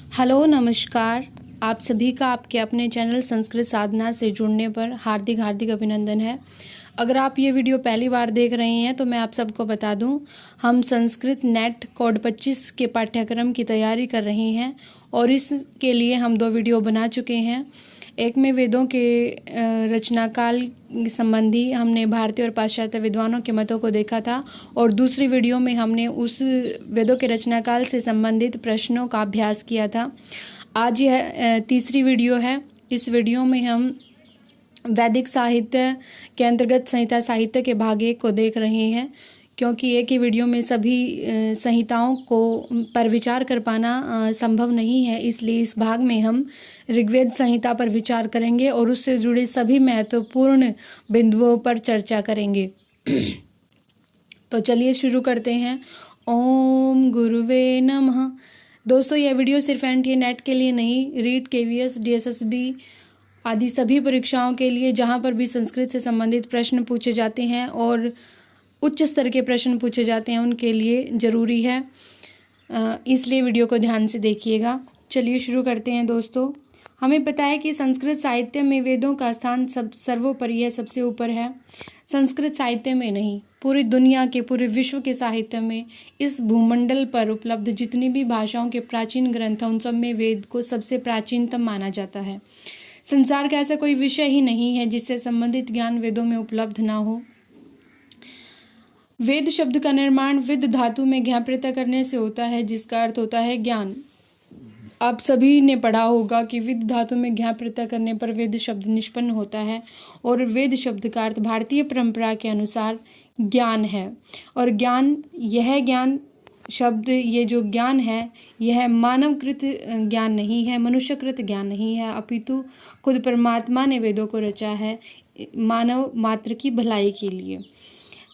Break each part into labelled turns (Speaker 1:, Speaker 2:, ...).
Speaker 1: Hello नमस्कार। आप सभी का आपके अपने चैनल संस्कृत साधना से जुड़ने पर हार्दिक हार्दिक अभिनंदन है। अगर आप ये वीडियो पहली बार देख रहे हैं तो मैं आप सबको बता दूं, हम संस्कृत नेट कोड 25 के पाठ्यक्रम की तैयारी कर रहे हैं और इसके लिए हम 2 वीडियो बना चुके हैं। एक में वेदों के रचनाकाल संबंधी हमने भारतीय और पाश्चात्य विद्वानों के मतों को देखा था और दूसरी वीडियो में हमने उस वेदों के रचनाकाल से संबंधित प्रश्नों का अभ्यास किया था। आज यह तीसरी वीडियो है। इस वीडियो में हम वैदिक साहित्य के अंतर्गत संहिता साहित्य के भाग 1 को देख रहे हैं, क्योंकि एक ही वीडियो में सभी संहिताओं को पर विचार कर पाना संभव नहीं है। इसलिए इस भाग में हम ऋग्वेद संहिता पर विचार करेंगे और उससे जुड़े सभी महत्वपूर्ण बिंदुओं पर चर्चा करेंगे। तो चलिए शुरू करते हैं। ओम गुरुवे नमः। दोस्तों, यह वीडियो सिर्फ एनटीए नेट के लिए नहीं, रीट, केवीएस, डीएसएसबी आदि सभी परीक्षाओं के लिए जहां पर भी संस्कृत से संबंधित प्रश्न पूछे जाते हैं और उच्च स्तर के प्रश्न पूछे जाते हैं उनके लिए ज़रूरी है। इसलिए वीडियो को ध्यान से देखिएगा। चलिए शुरू करते हैं। दोस्तों, हमें पता है कि संस्कृत साहित्य में वेदों का स्थान सर्वोपरि है, सबसे ऊपर है। संस्कृत साहित्य में नहीं, पूरी दुनिया के, पूरे विश्व के साहित्य में, इस भूमंडल पर उपलब्ध जितनी भी भाषाओं के प्राचीन ग्रंथ हैं उन सब में वेद को सबसे प्राचीनतम माना जाता है। संसार का ऐसा कोई विषय ही नहीं है जिससे संबंधित ज्ञान वेदों में उपलब्ध ना हो। वेद शब्द का निर्माण विद धातु में ज्ञा प्रत्यय करने से होता है, जिसका अर्थ होता है ज्ञान। आप सभी ने पढ़ा होगा कि विद धातु में ज्ञा प्रत्यय करने पर वेद शब्द निष्पन्न होता है और वेद शब्द का अर्थ भारतीय परंपरा के अनुसार ज्ञान है। और यह ज्ञान शब्द, ये जो ज्ञान है, यह मानवकृत ज्ञान नहीं है, मनुष्यकृत ज्ञान नहीं है, अपितु खुद परमात्मा ने वेदों को रचा है मानव मात्र की भलाई के लिए।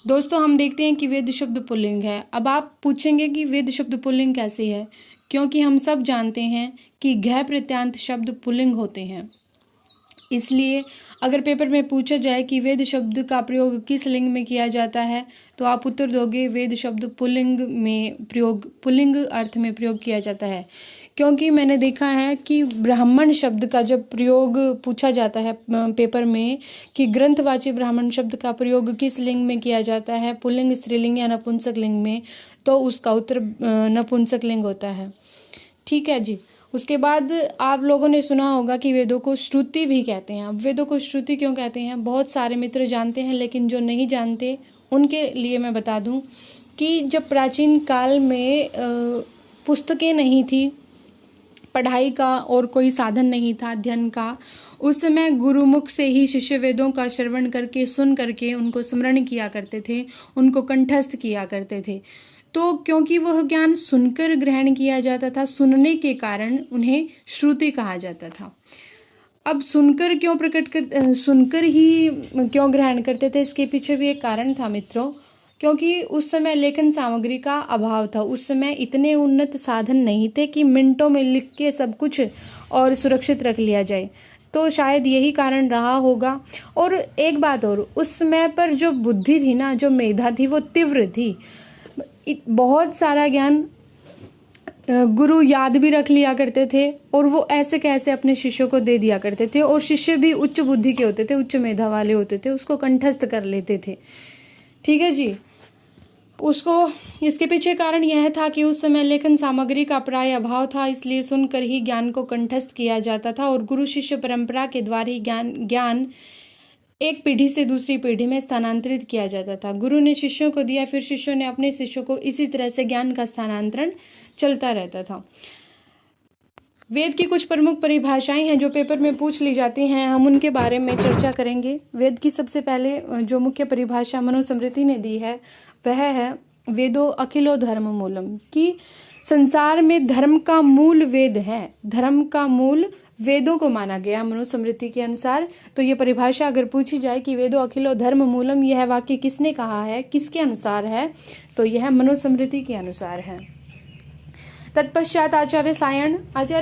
Speaker 1: दोस्तों, हम देखते हैं कि वेद शब्द पुल्लिंग है। अब आप पूछेंगे कि वेद शब्द पुल्लिंग कैसे है, क्योंकि हम सब जानते हैं कि घ प्रत्यांत शब्द पुल्लिंग होते हैं। इसलिए अगर पेपर में पूछा जाए कि वेद शब्द का प्रयोग किस लिंग में किया जाता है, तो आप उत्तर दोगे वेद शब्द पुल्लिंग अर्थ में प्रयोग किया जाता है। क्योंकि मैंने देखा है कि ब्राह्मण शब्द का जब प्रयोग पूछा जाता है पेपर में कि ग्रंथवाची ब्राह्मण शब्द का प्रयोग किस लिंग में किया जाता है, पुल्लिंग, स्त्रीलिंग या नपुंसक लिंग में, तो उसका उत्तर नपुंसक लिंग होता है। ठीक है जी। उसके बाद आप लोगों ने सुना होगा कि वेदों को श्रुति भी कहते हैं। अब वेदों को श्रुति क्यों कहते हैं, बहुत सारे मित्र जानते हैं, लेकिन जो नहीं जानते उनके लिए मैं बता दूं कि जब प्राचीन काल में पुस्तकें नहीं थी, पढ़ाई का और कोई साधन नहीं था अध्ययन का, उस समय गुरुमुख से ही शिष्य वेदों का श्रवण करके, सुन करके उनको स्मरण किया करते थे, उनको कंठस्थ किया करते थे। तो क्योंकि वह ज्ञान सुनकर ग्रहण किया जाता था, सुनने के कारण उन्हें श्रुति कहा जाता था। अब सुनकर ही क्यों ग्रहण करते थे, इसके पीछे भी एक कारण था मित्रों, क्योंकि उस समय लेखन सामग्री का अभाव था। उस समय इतने उन्नत साधन नहीं थे कि मिनटों में लिख के सब कुछ और सुरक्षित रख लिया जाए, तो शायद यही कारण रहा होगा। और एक बात और, उस समय पर जो बुद्धि थी ना, जो मेधा थी, वो तीव्र थी। बहुत सारा ज्ञान गुरु याद भी रख लिया करते थे और वो ऐसे कैसे अपने शिष्यों को दे दिया करते थे, और शिष्य भी उच्च बुद्धि के होते थे, उच्च मेधा वाले होते थे, उसको कंठस्थ कर लेते थे। ठीक है जी। इसके पीछे कारण यह था कि उस समय लेखन सामग्री का प्राय अभाव था, इसलिए सुनकर ही ज्ञान को कंठस्थ किया जाता था और गुरु शिष्य परंपरा के द्वारा ही ज्ञान एक पीढ़ी से दूसरी पीढ़ी में स्थानांतरित किया जाता था। गुरु ने शिष्यों को दिया, फिर शिष्यों ने अपने शिष्यों को, इसी तरह से ज्ञान का स्थानांतरण चलता रहता था। वेद की कुछ प्रमुख परिभाषाएं हैं जो पेपर में पूछ ली जाती हैं, हम उनके बारे में चर्चा करेंगे। वेद की सबसे पहले जो मुख्य परिभाषा मनुस्मृति ने दी है वह है वेदो अखिलो धर्म मूलम, कि संसार में धर्म का मूल वेद है, धर्म का मूल वेदों को माना गया मनुस्मृति के अनुसार। तो ये परिभाषा अगर पूछी जाए कि वेदो अखिलो धर्म मूलम, यह वाक्य किसने कहा है, किसके अनुसार है, तो यह मनुस्मृति के अनुसार है। तत्पश्चात आचार्य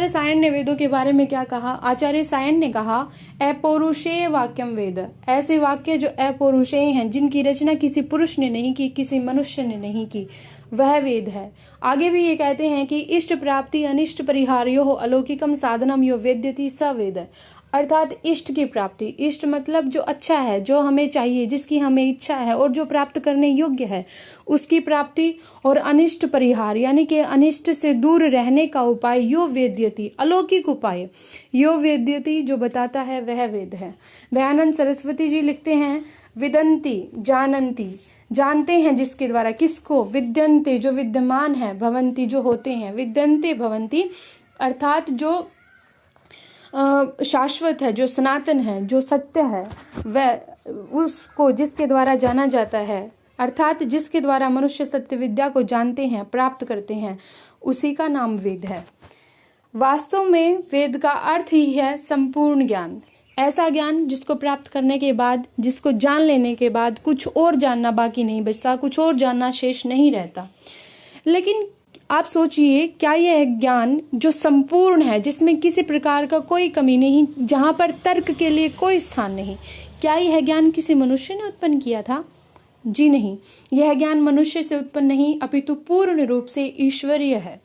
Speaker 1: सायण ने वेदों के बारे में क्या कहा? आचार्य सायण ने कहा, अपौरुषेय वाक्यम वेद, ऐसे वाक्य जो अपौरुषेय हैं, जिनकी रचना किसी पुरुष ने नहीं की, किसी मनुष्य ने नहीं की, वह वेद है। आगे भी ये कहते हैं कि इष्ट प्राप्ति अनिष्ट परिहार्यो अलौकिकम साधनम यो वेद्यति स वेद, अर्थात इष्ट की प्राप्ति, इष्ट मतलब जो अच्छा है, जो हमें चाहिए, जिसकी हमें इच्छा है और जो प्राप्त करने योग्य है, उसकी प्राप्ति, और अनिष्ट परिहार यानी कि अनिष्ट से दूर रहने का उपाय, यो वेद्यति, अलौकिक उपाय, यो वेद्यति जो बताता है वह वेद है। दयानंद सरस्वती जी लिखते हैं, विदन्ति जानन्ति, जानते हैं जिसके द्वारा, किसको? विद्यन्ते जो विद्यमान है, भवन्ति जो होते हैं, विद्यन्ते भवन्ति अर्थात जो शाश्वत है, जो सनातन है, जो सत्य है, वह उसको जिसके द्वारा जाना जाता है, अर्थात जिसके द्वारा मनुष्य सत्य विद्या को जानते हैं, प्राप्त करते हैं, उसी का नाम वेद है। वास्तव में वेद का अर्थ ही है संपूर्ण ज्ञान, ऐसा ज्ञान जिसको प्राप्त करने के बाद, जिसको जान लेने के बाद कुछ और जानना बाकी नहीं बचता, कुछ और जानना शेष नहीं रहता। लेकिन आप सोचिए, क्या यह ज्ञान जो संपूर्ण है, जिसमें किसी प्रकार का कोई कमी नहीं, जहाँ पर तर्क के लिए कोई स्थान नहीं, क्या यह ज्ञान किसी मनुष्य ने उत्पन्न किया था? जी नहीं, यह ज्ञान मनुष्य से उत्पन्न नहीं, अपितु पूर्ण रूप से ईश्वरीय है,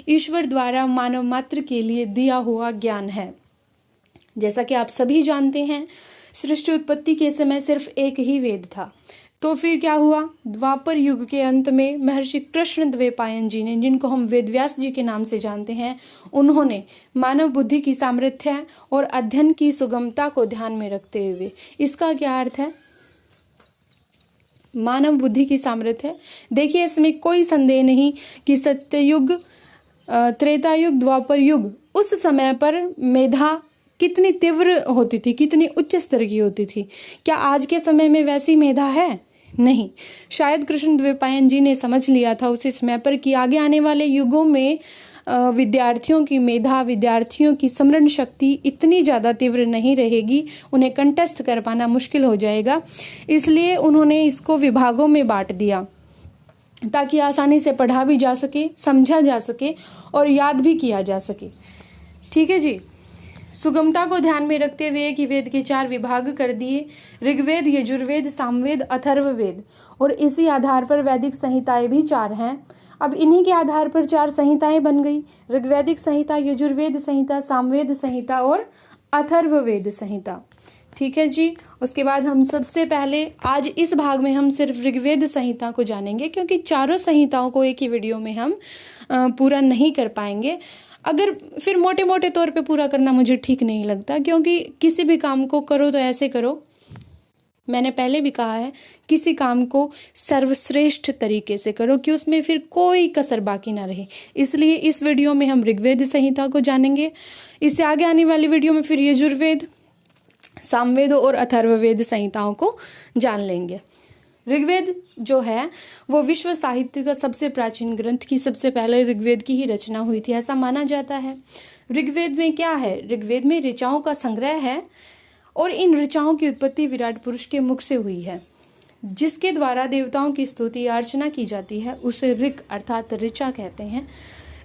Speaker 1: ईश्वर द्वारा मानव मात्र के लिए दिया हुआ ज्ञान है। जैसा कि आप सभी जानते हैं, सृष्टि उत्पत्ति के समय सिर्फ एक ही वेद था। तो फिर क्या हुआ? द्वापर युग के अंत में महर्षि कृष्णद्वैपायन जी ने, जिनको हम वेदव्यास जी के नाम से जानते हैं, उन्होंने मानव बुद्धि की सामर्थ्य और अध्ययन की सुगमता को ध्यान में रखते हुए, इसका क्या अर्थ है? मानव बुद्धि की सामर्थ्य, देखिए इसमें कोई संदेह नहीं कि सत्ययुग, त्रेता युग, द्वापर युग, उस समय पर मेधा कितनी तीव्र होती थी, कितनी उच्च स्तर की होती थी। क्या आज के समय में वैसी मेधा है? नहीं। शायद कृष्णद्वैपायन जी ने समझ लिया था उस समय पर कि आगे आने वाले युगों में विद्यार्थियों की मेधा, विद्यार्थियों की स्मरण शक्ति इतनी ज़्यादा तीव्र नहीं रहेगी, उन्हें कंठस्थ कर पाना मुश्किल हो जाएगा। इसलिए उन्होंने इसको विभागों में बांट दिया ताकि आसानी से पढ़ा भी जा सके, समझा जा सके और याद भी किया जा सके। ठीक है जी। सुगमता को ध्यान में रखते हुए कि वेद के 4 विभाग कर दिए, ऋग्वेद, यजुर्वेद, सामवेद, अथर्ववेद, और इसी आधार पर वैदिक संहिताएं भी 4 हैं। अब इन्हीं के आधार पर 4 संहिताएं बन गई, ऋग्वैदिक संहिता, यजुर्वेद संहिता, सामवेद संहिता और अथर्ववेद संहिता। ठीक है जी। उसके बाद हम सबसे पहले आज इस भाग में हम सिर्फ ऋग्वेद संहिता को जानेंगे, क्योंकि चारों संहिताओं को एक ही वीडियो में हम पूरा नहीं कर पाएंगे। अगर फिर मोटे मोटे तौर पे पूरा करना मुझे ठीक नहीं लगता, क्योंकि किसी भी काम को करो तो ऐसे करो, मैंने पहले भी कहा है, किसी काम को सर्वश्रेष्ठ तरीके से करो कि उसमें फिर कोई कसर बाकी ना रहे। इसलिए इस वीडियो में हम ऋग्वेद संहिता को जानेंगे। इससे आगे आने वाली वीडियो में फिर यजुर्वेद, सामवेद और अथर्ववेद संहिताओं को जान लेंगे। ऋग्वेद जो है वो विश्व साहित्य का सबसे प्राचीन ग्रंथ की सबसे पहले ऋग्वेद की ही रचना हुई थी, ऐसा माना जाता है। ऋग्वेद में क्या है? ऋग्वेद में ऋचाओं का संग्रह है और इन ऋचाओं की उत्पत्ति विराट पुरुष के मुख से हुई है, जिसके द्वारा देवताओं की स्तुति अर्चना की जाती है, उसे ऋक अर्थात ऋचा कहते हैं।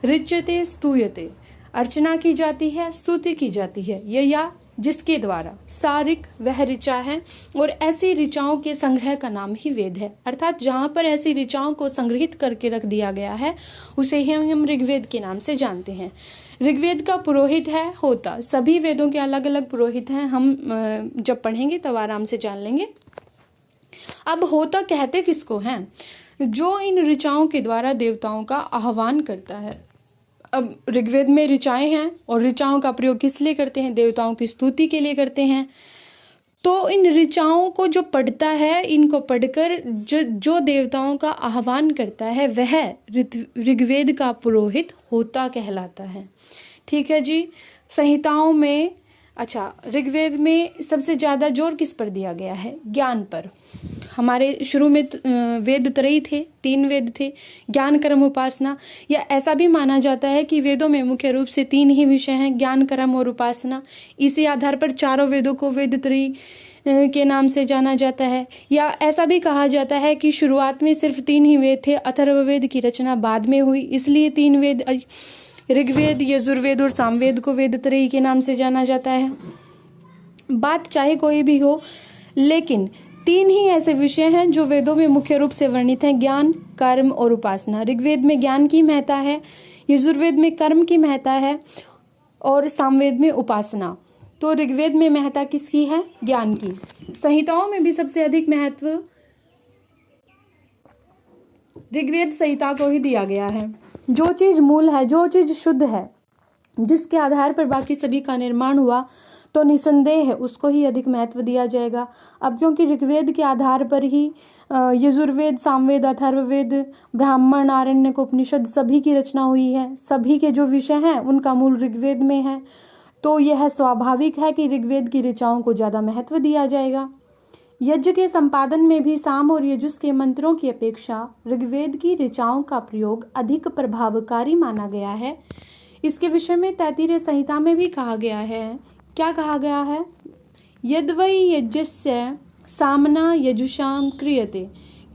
Speaker 1: ऋच्यते स्तूयते, अर्चना की जाती है, स्तुति की जाती है, या जिसके द्वारा सारिक वह ऋचा है, और ऐसी ऋचाओं के संग्रह का नाम ही वेद है। अर्थात जहाँ पर ऐसी ऋचाओं को संग्रहित करके रख दिया गया है उसे ही हम ऋग्वेद के नाम से जानते हैं। ऋग्वेद का पुरोहित है होता, सभी वेदों के अलग अलग पुरोहित हैं, हम जब पढ़ेंगे तब आराम से जान लेंगे। अब होता कहते किसको हैं? जो इन ऋचाओं के द्वारा देवताओं का आह्वान करता है। अब ऋग्वेद में ऋचाएं हैं और ऋचाओं का प्रयोग किस लिए करते हैं? देवताओं की स्तुति के लिए करते हैं। तो इन ऋचाओं को जो पढ़ता है, इनको पढ़कर जो देवताओं का आह्वान करता है, वह ऋग्वेद का पुरोहित होता कहलाता है। ठीक है जी। संहिताओं में अच्छा, ऋग्वेद में सबसे ज़्यादा जोर किस पर दिया गया है? ज्ञान पर। हमारे शुरू में वेद त्रयी थे, 3 वेद थे, ज्ञान कर्म उपासना, या ऐसा भी माना जाता है कि वेदों में मुख्य रूप से 3 ही विषय हैं, ज्ञान कर्म और उपासना। इसी आधार पर चारों वेदों को वेद त्रयी के नाम से जाना जाता है। या ऐसा भी कहा जाता है कि शुरुआत में सिर्फ 3 ही वेद थे, अथर्ववेद की रचना बाद में हुई, इसलिए 3 वेद ऋग्वेद, यजुर्वेद और सामवेद को वेद त्रयी के नाम से जाना जाता है। बात चाहे कोई भी हो, लेकिन 3 ही ऐसे विषय हैं जो वेदों में मुख्य रूप से वर्णित हैं: ज्ञान, कर्म और उपासना। ऋग्वेद में ज्ञान की महत्ता है, यजुर्वेद में कर्म की महत्ता है और सामवेद में उपासना। तो ऋग्वेद में महत्ता किसकी है? ज्ञान की। संहिताओं में भी सबसे अधिक महत्व ऋग्वेद संहिता को ही दिया गया है। जो चीज मूल है, जो चीज शुद्ध है, जिसके आधार पर बाकी सभी का निर्माण हुआ, तो निसंदेह है उसको ही अधिक महत्व दिया जाएगा। अब क्योंकि ऋग्वेद के आधार पर ही यजुर्वेद, सामवेद, अथर्ववेद, ब्राह्मण, आरण्यक, उपनिषद सभी की रचना हुई है, सभी के जो विषय हैं उनका मूल ऋग्वेद में है, तो यह स्वाभाविक है कि ऋग्वेद की ऋचाओं को ज़्यादा महत्व दिया जाएगा। यज्ञ के संपादन में भी साम और यजुस के मंत्रों की अपेक्षा ऋग्वेद की ऋचाओं का प्रयोग अधिक प्रभावकारी माना गया है। इसके विषय में तैत्तिरीय संहिता में भी कहा गया है। क्या कहा गया है? यद्वै यज्ञस्य सामना यजुषाम क्रियते,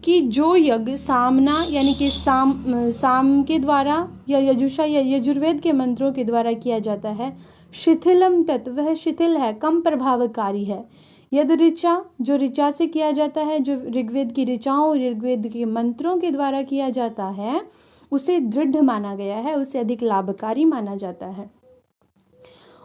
Speaker 1: कि जो यज्ञ सामना यानी कि साम के द्वारा या यजुषा या यजुर्वेद के मंत्रों के द्वारा किया जाता है, शिथिलम तत्, वह शिथिल है, कम प्रभावकारी है। यद ऋचा, जो ऋचा से किया जाता है, जो ऋग्वेद की ऋचाओं और ऋग्वेद के मंत्रों के द्वारा किया जाता है, उसे दृढ़ माना गया है, उसे अधिक लाभकारी माना जाता है।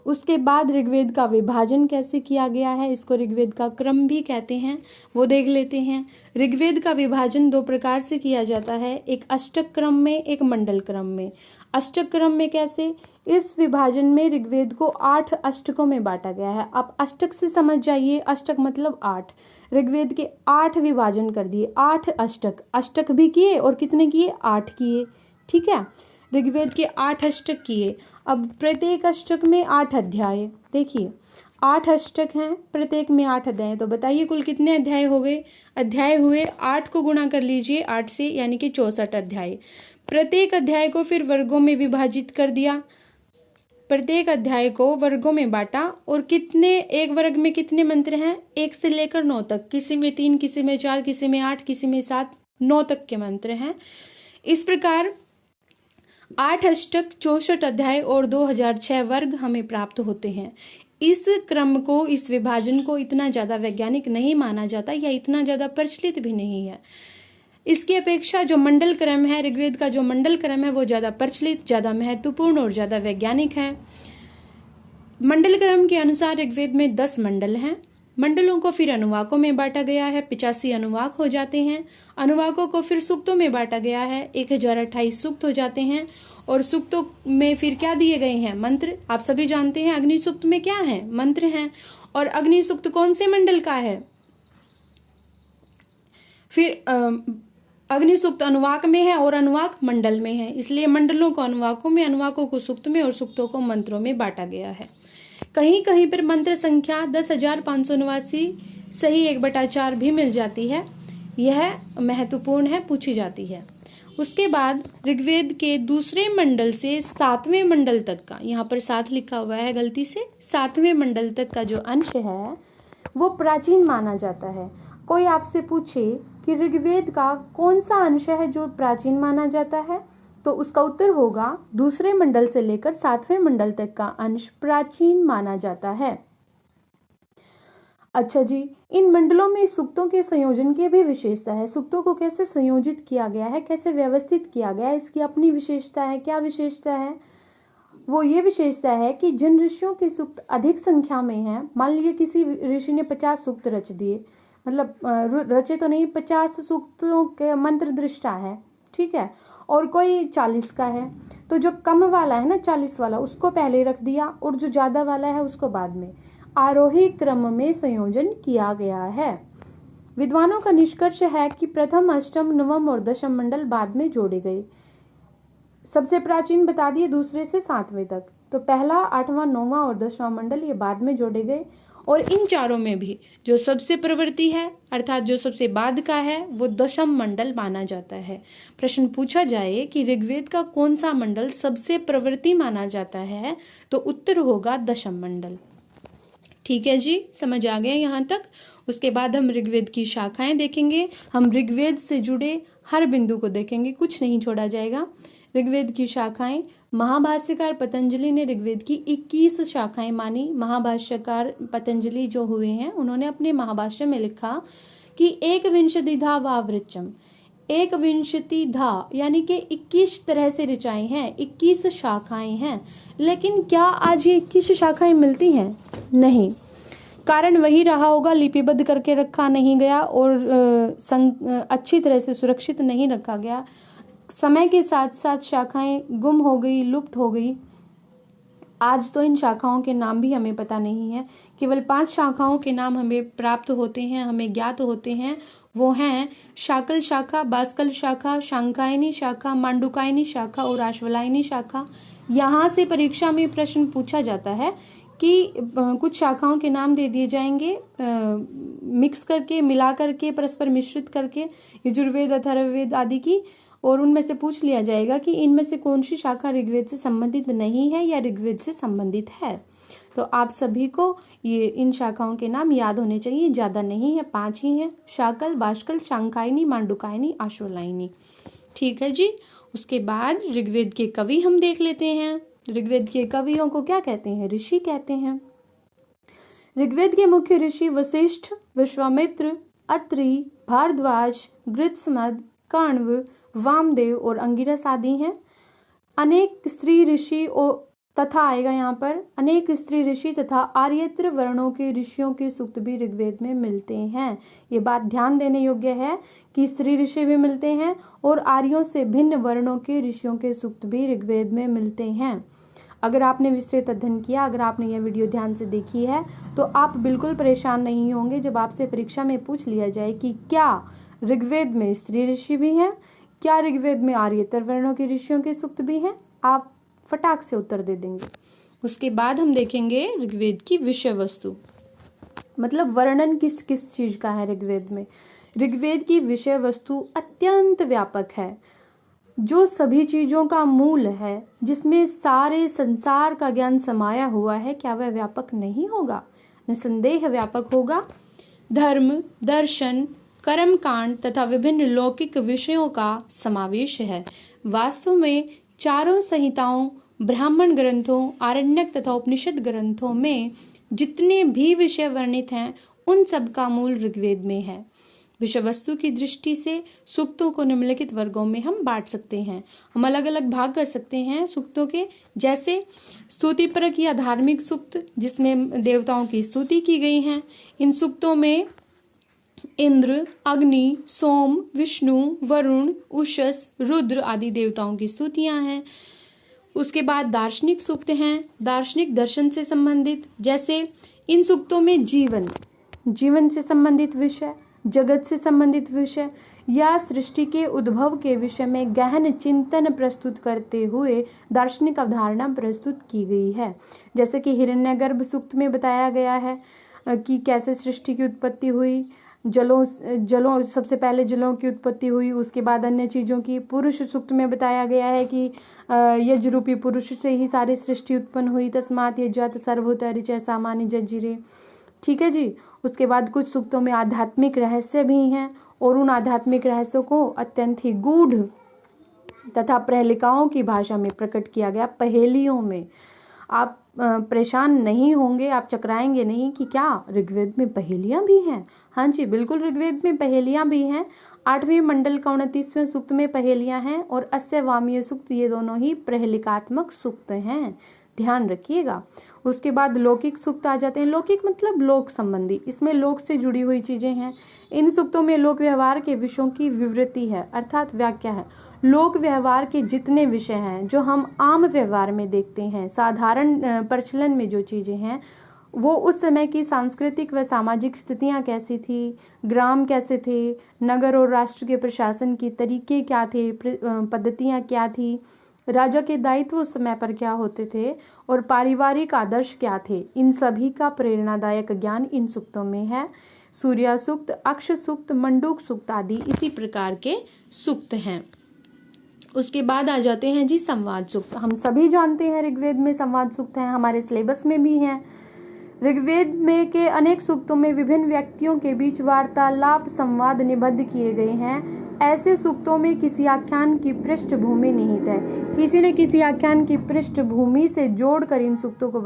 Speaker 1: उसके बाद ऋग्वेद का विभाजन कैसे किया गया है, इसको ऋग्वेद का क्रम भी कहते हैं, वो देख लेते हैं। ऋग्वेद का विभाजन 2 प्रकार से किया जाता है, एक अष्टक क्रम में, एक मंडल क्रम में। अष्टक क्रम में कैसे? इस विभाजन में ऋग्वेद को 8 अष्टकों में बांटा गया है। आप अष्टक से समझ जाइए, अष्टक मतलब 8। ऋग्वेद के 8 विभाजन कर दिए, 8 अष्टक, अष्टक भी किए और कितने किए? 8 किए, ठीक है। ऋग्वेद के 8 अष्टक किए। अब प्रत्येक अष्टक में 8 अध्याय, देखिए 8 अष्टक हैं, प्रत्येक में 8 अध्याय, तो बताइए कुल कितने अध्याय हो गए? अध्याय हुए 8 को गुणा कर लीजिए 8 से, यानी कि 64 अध्याय। प्रत्येक अध्याय को फिर वर्गों में विभाजित कर दिया, प्रत्येक अध्याय को वर्गों में बांटा, और कितने, एक वर्ग में कितने मंत्र हैं? 1 से लेकर 9 तक, किसी में 3, किसी में 4, किसी में 8, किसी में 7, 9 तक के मंत्र हैं। इस प्रकार 8 अष्टक, 64 अध्याय और 2006 वर्ग हमें प्राप्त होते हैं। इस क्रम को, इस विभाजन को इतना ज़्यादा वैज्ञानिक नहीं माना जाता या इतना ज़्यादा प्रचलित भी नहीं है। इसकी अपेक्षा जो मंडल क्रम है, ऋग्वेद का जो मंडल क्रम है, वो ज़्यादा प्रचलित, ज़्यादा महत्वपूर्ण और ज़्यादा वैज्ञानिक है। मंडल क्रम के अनुसार ऋग्वेद में 10 मंडल हैं। मंडलों को फिर अनुवाकों में बांटा गया है, 85 अनुवाक हो जाते हैं। अनुवाकों को फिर सूक्तों में बांटा गया है, 1028 सूक्त हो जाते हैं। और सूक्तों में फिर क्या दिए गए हैं? मंत्र। आप सभी जानते हैं अग्नि सूक्त में क्या है? मंत्र हैं। और अग्नि सूक्त कौन से मंडल का है? फिर अग्नि सूक्त अनुवाक में है और अनुवाक मंडल में है, इसलिए मंडलों को अनुवाकों में, अनुवाकों को सूक्त में और सूक्तों को मंत्रों में बांटा गया है। कहीं कहीं पर मंत्र संख्या 10,589 सही 1/4 भी मिल जाती है, यह महत्वपूर्ण है, पूछी जाती है। उसके बाद ऋग्वेद के दूसरे मंडल से 7वें मंडल तक का, यहाँ पर 7 लिखा हुआ है गलती से, 7वें मंडल तक का जो अंश है वो प्राचीन माना जाता है। कोई आपसे पूछे कि ऋग्वेद का कौन सा अंश है जो प्राचीन माना जाता है, तो उसका उत्तर होगा दूसरे मंडल से लेकर 7वें मंडल तक का अंश प्राचीन माना जाता है। अच्छा जी, इन मंडलों में सूक्तों के संयोजन की भी विशेषता है। सूक्तों को कैसे संयोजित किया गया है, कैसे व्यवस्थित किया गया है, इसकी अपनी विशेषता है। क्या विशेषता है? वो ये विशेषता है कि जिन ऋषियों के सूक्त अधिक संख्या में हैं, मान लीजिए किसी ऋषि ने 50 सूक्त रच दिए, मतलब रचे तो नहीं, 50 सूक्तों के मंत्र दृष्टा है, ठीक है, और कोई 40 का है, तो जो कम वाला है ना 40 वाला, उसको पहले रख दिया और जो ज़्यादा वाला है उसको बाद में। आरोही क्रम में संयोजन किया गया है। विद्वानों का निष्कर्ष है कि प्रथम, अष्टम, नवम और दशम मंडल बाद में जोड़े गए। सबसे प्राचीन बता दिए दूसरे से 7वें तक, तो पहला, 8वां, 9वां और 10वां मंडल ये बाद में जोड़े गए। और इन चारों में भी जो सबसे प्रवृत्ति है, अर्थात जो सबसे बाद का है, वो दशम मंडल माना जाता है। प्रश्न पूछा जाए कि ऋग्वेद का कौन सा मंडल सबसे प्रवृत्ति माना जाता है, तो उत्तर होगा दशम मंडल। ठीक है जी, समझ आ गया यहाँ तक। उसके बाद हम ऋग्वेद की शाखाएं देखेंगे। हम ऋग्वेद से जुड़े हर बिंदु को देखेंगे, कुछ नहीं छोड़ा जाएगा। ऋग्वेद की शाखाएं, महाभाष्यकार पतंजलि ने ऋग्वेद की 21 शाखाएं मानी। महाभाष्यकार पतंजलि जो हुए हैं, उन्होंने अपने महाभाष्य में लिखा कि एक विंशतिधा वावृचम, एक विंशतिधा यानी कि 21 तरह से ऋचाएं हैं, 21 शाखाएं हैं। लेकिन क्या आज ये 21 शाखाएं मिलती हैं? नहीं। कारण वही रहा होगा, लिपिबद्ध करके रखा नहीं गया और अच्छी तरह से सुरक्षित नहीं रखा गया। समय के साथ साथ शाखाएं गुम हो गई, लुप्त हो गई। आज तो इन शाखाओं के नाम भी हमें पता नहीं है। केवल 5 शाखाओं के नाम हमें प्राप्त होते हैं, हमें ज्ञात होते हैं। वो हैं शाकल शाखा, बास्कल शाखा, शांकायनी शाखा, मांडुकायनी शाखा और आश्वलायनी शाखा। यहाँ से परीक्षा में प्रश्न पूछा जाता है कि कुछ शाखाओं के नाम दे दिए जाएंगे मिक्स करके, मिला करके, परस्पर मिश्रित करके, यजुर्वेद, अथर्ववेद आदि की, और उनमें से पूछ लिया जाएगा कि इनमें से कौन सी शाखा ऋग्वेद से संबंधित नहीं है या ऋग्वेद से संबंधित है। तो आप सभी को ये इन शाखाओं के नाम याद होने चाहिए, ज्यादा नहीं है, 5 ही हैं, शाकल, बाष्कल, शांकायनी, मांडुकायनी, आश्वलायनी। ठीक है जी। उसके बाद ऋग्वेद के कवि हम देख लेते हैं। ऋग्वेद के कवियों को क्या कहते हैं? ऋषि कहते हैं। ऋग्वेद के मुख्य ऋषि वशिष्ठ, विश्वामित्र, अत्रि, भारद्वाज, गृत्समद, कण्व, वामदेव और अंगिरस आदि हैं। अनेक स्त्री ऋषि तथा आएगा यहाँ पर, अनेक स्त्री ऋषि तथा आर्यत्र वर्णों के ऋषियों के सूक्त भी ऋग्वेद में मिलते हैं। ये बात ध्यान देने योग्य है कि स्त्री ऋषि भी मिलते हैं और आर्यों से भिन्न वर्णों के ऋषियों के सूक्त भी ऋग्वेद में मिलते हैं। अगर आपने विस्तृत अध्ययन किया, अगर आपने यह वीडियो ध्यान से देखी है, तो आप बिल्कुल परेशान नहीं होंगे जब आपसे परीक्षा में पूछ लिया जाए कि क्या ऋग्वेद में स्त्री ऋषि भी हैं, क्या ऋग्वेद में आर्यतर वर्णों के ऋषियों के सूक्त भी हैं। आप फटाक से उत्तर दे देंगे। उसके बाद हम देखेंगे ऋग्वेद की विषय वस्तु, मतलब वर्णन किस किस चीज का है ऋग्वेद में। ऋग्वेद की विषय वस्तु अत्यंत व्यापक है, जो सभी चीजों का मूल है, जिसमें सारे संसार का ज्ञान समाया हुआ है। क्या वह व्यापक नहीं होगा? निसंदेह व्यापक होगा। धर्म, दर्शन, कर्मकांड तथा विभिन्न लौकिक विषयों का समावेश है। वास्तव में चारों संहिताओं, ब्राह्मण ग्रंथों, आरण्यक तथा उपनिषद ग्रंथों में जितने भी विषय वर्णित हैं, उन सब का मूल ऋग्वेद में है। विषय वस्तु की दृष्टि से सूक्तों को निम्नलिखित वर्गों में हम बांट सकते हैं। हम अलग अलग भाग कर सकते हैं सूक्तों के, जैसे स्तुतिपरक या धार्मिक सूक्त, जिसमें देवताओं की स्तुति की गई है। इन सूक्तों में इंद्र, अग्नि, सोम, विष्णु, वरुण, उषस, रुद्र आदि देवताओं की स्तुतियां हैं। उसके बाद दार्शनिक सूक्त हैं, दार्शनिक दर्शन से संबंधित, जैसे इन सूक्तों में जीवन से संबंधित विषय, जगत से संबंधित विषय या सृष्टि के उद्भव के विषय में गहन चिंतन प्रस्तुत करते हुए दार्शनिक अवधारणा प्रस्तुत की गई है। जैसे कि हिरण्यगर्भ सूक्त में बताया गया है कि कैसे सृष्टि की उत्पत्ति हुई, जलों सबसे पहले जलों की उत्पत्ति हुई, उसके बाद अन्य चीजों की। पुरुष सूक्त में बताया गया है कि यज रूपी पुरुष से ही सारी सृष्टि उत्पन्न हुई, तस्मात् यज्जात सर्वभूता ऋचः सामान्य जज्जिरे। ठीक है जी। उसके बाद कुछ सूक्तों में आध्यात्मिक रहस्य भी हैं और उन आध्यात्मिक रहस्यों को अत्यंत ही गूढ़ तथा प्रहलिकाओं की भाषा में प्रकट किया गया, पहेलियों में। आप परेशान नहीं होंगे, आप चकराएंगे नहीं कि क्या ऋग्वेद में पहेलियां भी हैं। हाँ जी, बिल्कुल ऋग्वेद में पहेलियां भी हैं। 8वें मंडल का 29वें सूक्त में पहेलियां हैं और 80 वामय सूक्त, ये दोनों ही प्रहलिकात्मक सूक्त हैं, ध्यान रखिएगा। उसके बाद लौकिक सूक्त आ जाते हैं। लौकिक मतलब लोक संबंधी, इसमें लोक से जुड़ी हुई चीजें हैं। इन सूक्तों में लोक व्यवहार के विषयों की विवृति है, अर्थात व्याख्या है। लोक व्यवहार के जितने विषय हैं जो हम आम व्यवहार में देखते हैं, साधारण प्रचलन में जो चीजें हैं, वो उस समय की सांस्कृतिक व सामाजिक स्थितियां कैसी थी, ग्राम कैसे थे, नगर और राष्ट्र के प्रशासन के तरीके क्या थे, पद्धतियां क्या थी, राजा के दायित्व उस समय पर क्या होते थे और पारिवारिक आदर्श क्या थे, इन सभी का प्रेरणादायक ज्ञान इन सूक्तों में है। सूर्या सूक्त, अक्ष सूक्त, मंडूक सूक्त आदि इसी प्रकार के सूक्त हैं। उसके बाद आ जाते हैं जी संवाद सूक्त। हम सभी जानते हैं ऋग्वेद में संवाद सूक्त हैं, हमारे सिलेबस में भी हैं। ऋग्वेद में के अनेक सूक्तों में विभिन्न व्यक्तियों के बीच वार्तालाप संवाद निबद्ध किए गए हैं। ऐसे सूक्तों में किसी आख्यान की पृष्ठभूमि निहित है। किसी न किसी आख्यान की पृष्ठभूमि से जोड़कर इन सूक्तों को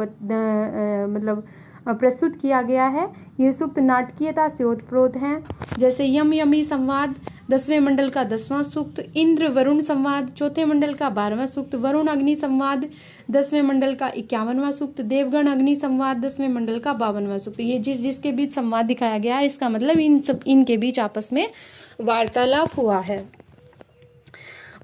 Speaker 1: प्रस्तुत किया गया है। ये सूक्त नाटकीयता से ओतप्रोत हैं। जैसे यम यमी संवाद 10वें मंडल का 10वां सूक्त, इंद्र वरुण संवाद 4थे मंडल का 12वां सूक्त, वरुण अग्नि संवाद 10वें मंडल का 51वां सूक्त, देवगण अग्नि संवाद 10वें मंडल का 52वां सूक्त। ये जिसके बीच संवाद दिखाया गया है, इसका मतलब इनके बीच आपस में वार्तालाप हुआ है।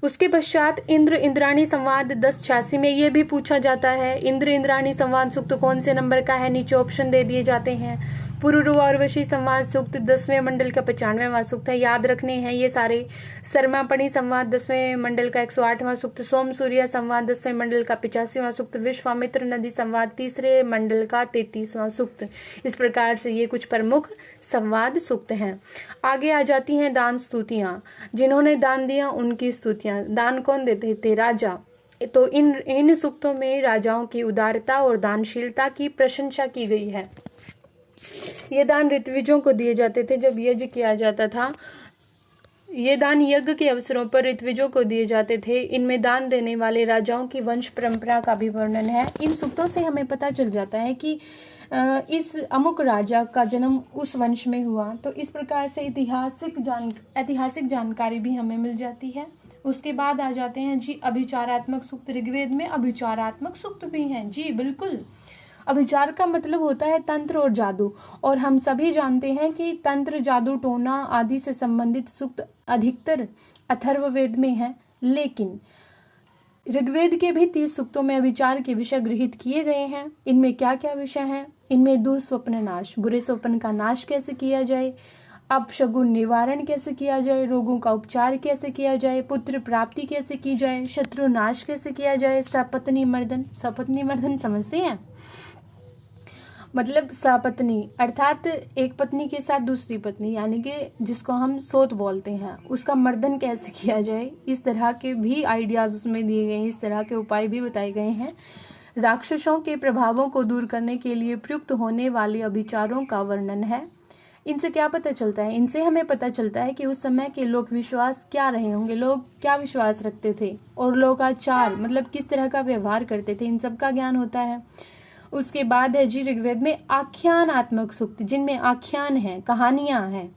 Speaker 1: उसके पश्चात इंद्र इंद्राणी संवाद 1086 में ये भी पूछा जाता है, इंद्र इंद्राणी संवाद सूक्त कौन से नंबर का है? नीचे ऑप्शन दे दिए जाते हैं। पुरुरु और वशी संवाद सूक्त 10वें मंडल का 95वां सूक्त है, याद रखने हैं ये सारे। सरमापणी संवाद 10वें मंडल का 108वां सूक्त, सोम सूर्य संवाद 10वें मंडल का 85वां सूक्त, विश्वामित्र नदी संवाद 3रे मंडल का 33वां सूक्त। इस प्रकार से ये कुछ प्रमुख संवाद सूक्त हैं। आगे आ जाती हैं दान स्तुतियाँ। जिन्होंने दान दिया उनकी स्तुतियाँ। दान कौन देते थे? राजा। तो इन सूक्तों में राजाओं की उदारता और दानशीलता की प्रशंसा की गई है। ये दान ऋत्विजों को दिए जाते थे जब यज्ञ किया जाता था। ये दान यज्ञ के अवसरों पर ऋत्विजों को दिए जाते थे। इनमें दान देने वाले राजाओं की वंश परंपरा का भी वर्णन है। इन सूक्तों से हमें पता चल जाता है कि इस अमुक राजा का जन्म उस वंश में हुआ। तो इस प्रकार से ऐतिहासिक जानकारी भी हमें मिल जाती है। उसके बाद आ जाते हैं जी अभिचारात्मक सूक्त। ऋग्वेद में अभिचारात्मक सूक्त भी हैं। जी बिल्कुल। अभिचार का मतलब होता है तंत्र और जादू, और हम सभी जानते हैं कि तंत्र, जादू, टोना आदि से संबंधित सूक्त अधिकतर अथर्ववेद में है। लेकिन ऋग्वेद के भी 30 सूक्तों में अभिचार के विषय गृहीत किए गए हैं। इनमें क्या क्या विषय हैं? इनमें दुःस्वप्न नाश, बुरे स्वप्न का नाश कैसे किया जाए, अपशगुन निवारण कैसे किया जाए, रोगों का उपचार कैसे किया जाए, पुत्र प्राप्ति कैसे की जाए, शत्रु नाश कैसे किया जाए, सपत्नी मर्दन। सपत्नी मर्दन समझते हैं? मतलब सपत्नी अर्थात एक पत्नी के साथ दूसरी पत्नी, यानी कि जिसको हम सोत बोलते हैं, उसका मर्दन कैसे किया जाए। इस तरह के भी आइडियाज उसमें दिए गए हैं, इस तरह के उपाय भी बताए गए हैं। राक्षसों के प्रभावों को दूर करने के लिए प्रयुक्त होने वाले अभिचारों का वर्णन है। इनसे क्या पता चलता है? इनसे हमें पता चलता है कि उस समय के लोक विश्वास क्या रहे होंगे, लोग क्या विश्वास रखते थे, और लोकाचार मतलब किस तरह का व्यवहार करते थे, इन सब का ज्ञान होता है। उसके बाद है जी ऋग्वेद में आख्यानात्मक सूक्त, जिनमें आख्यान है, कहानियां हैं।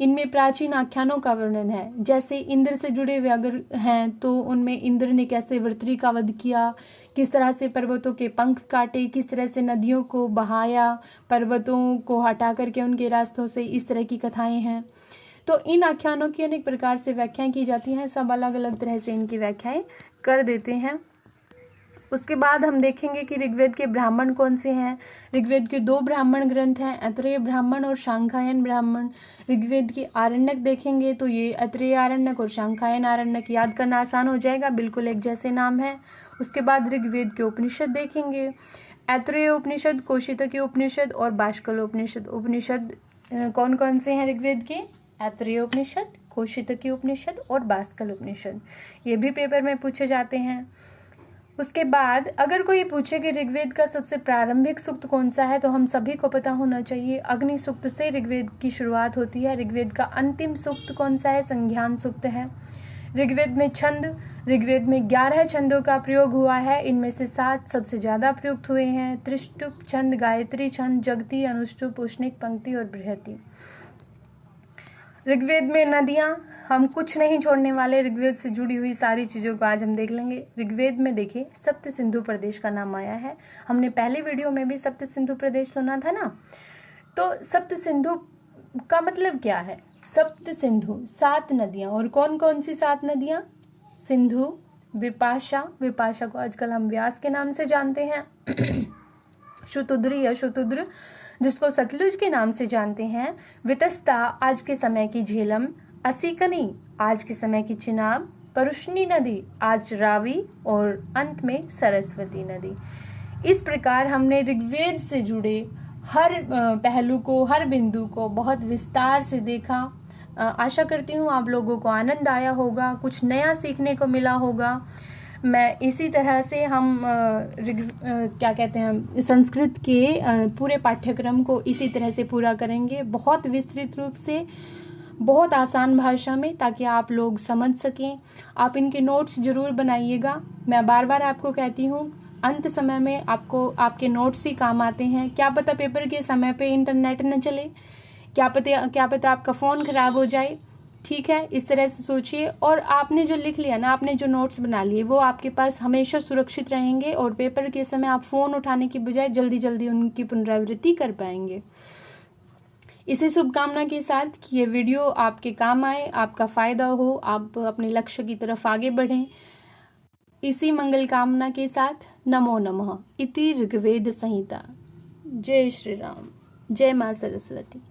Speaker 1: इनमें प्राचीन आख्यानों का वर्णन है। जैसे इंद्र से जुड़े हुए अगर हैं तो उनमें इंद्र ने कैसे वृत्री का वध किया, किस तरह से पर्वतों के पंख काटे, किस तरह से नदियों को बहाया, पर्वतों को हटा करके उनके रास्तों से, इस तरह की कथाएं हैं। तो इन आख्यानों की अनेक प्रकार से व्याख्याएं की जाती हैं। सब अलग अलग तरह से इनकी व्याख्याएं कर देते हैं। उसके बाद हम देखेंगे कि ऋग्वेद के ब्राह्मण कौन से हैं। ऋग्वेद के 2 ब्राह्मण ग्रंथ हैं, ऐतरेय ब्राह्मण और शांखायन ब्राह्मण। ऋग्वेद के आरण्यक देखेंगे तो ये ऐतरेय आरण्यक और शांखायन आरण्यक, याद करना आसान हो जाएगा, बिल्कुल एक जैसे नाम है। उसके बाद ऋग्वेद के उपनिषद देखेंगे, ऐतरेय उपनिषद, कौशितकी उपनिषद और बाष्कल उपनिषद। उपनिषद कौन कौन से हैं ऋग्वेद के? ऐतरेय उपनिषद, कौशितकी उपनिषद और बाष्कल उपनिषद। ये भी पेपर में पूछे जाते हैं। उसके बाद अगर कोई पूछे कि ऋग्वेद का सबसे प्रारंभिक सूक्त कौन सा है, तो हम सभी को पता होना चाहिए अग्नि सूक्त से ऋग्वेद की शुरुआत होती है। ऋग्वेद का अंतिम सूक्त कौन सा है? संज्ञान सूक्त है। ऋग्वेद में छंद, ऋग्वेद में 11 छंदों का प्रयोग हुआ है। इनमें से 7 सबसे ज्यादा प्रयुक्त हुए हैं। त्रिष्टुप छंद, गायत्री छंद, जगती, अनुष्टुप, उष्णिक, पंक्ति और बृहति। ऋग्वेद में नदियां, हम कुछ नहीं छोड़ने वाले, ऋग्वेद से जुड़ी हुई सारी चीज़ों को आज हम देख लेंगे। ऋग्वेद में देखिए सप्त सिंधु प्रदेश का नाम आया है। हमने पहले वीडियो में भी सप्त सिंधु प्रदेश सुना था ना। तो सप्त सिंधु का मतलब क्या है? सप्त सिंधु 7 नदियाँ, और कौन कौन सी 7 नदियाँ? सिंधु, विपाशा, विपाशा को आजकल हम व्यास के नाम से जानते हैं, शुतुद्र या शुतुद्र जिसको सतलुज के नाम से जानते हैं, वितस्ता आज के समय की झेलम, असीकनी आज के समय की चिनाब, परुष्णी नदी आज रावी, और अंत में सरस्वती नदी। इस प्रकार हमने ऋग्वेद से जुड़े हर पहलू को, हर बिंदु को बहुत विस्तार से देखा। आशा करती हूँ आप लोगों को आनंद आया होगा, कुछ नया सीखने को मिला होगा। मैं इसी तरह से हम क्या कहते हैं संस्कृत के पूरे पाठ्यक्रम को इसी तरह से पूरा करेंगे, बहुत विस्तृत रूप से, बहुत आसान भाषा में, ताकि आप लोग समझ सकें। आप इनके नोट्स जरूर बनाइएगा। मैं बार बार आपको कहती हूँ, अंत समय में आपको आपके नोट्स ही काम आते हैं। क्या पता पेपर के समय पे इंटरनेट न चले, क्या पता आपका फ़ोन खराब हो जाए। ठीक है, इस तरह से सोचिए। और आपने जो लिख लिया ना, आपने जो नोट्स बना लिए, वो आपके पास हमेशा सुरक्षित रहेंगे और पेपर के समय आप फ़ोन उठाने की बजाय जल्दी जल्दी उनकी पुनरावृत्ति कर पाएंगे। इसी शुभकामना के साथ कि ये वीडियो आपके काम आए, आपका फ़ायदा हो, आप अपने लक्ष्य की तरफ आगे बढ़ें, इसी मंगल कामना के साथ नमो नमः। इति ऋग्वेद संहिता। जय श्री राम, जय माँ सरस्वती।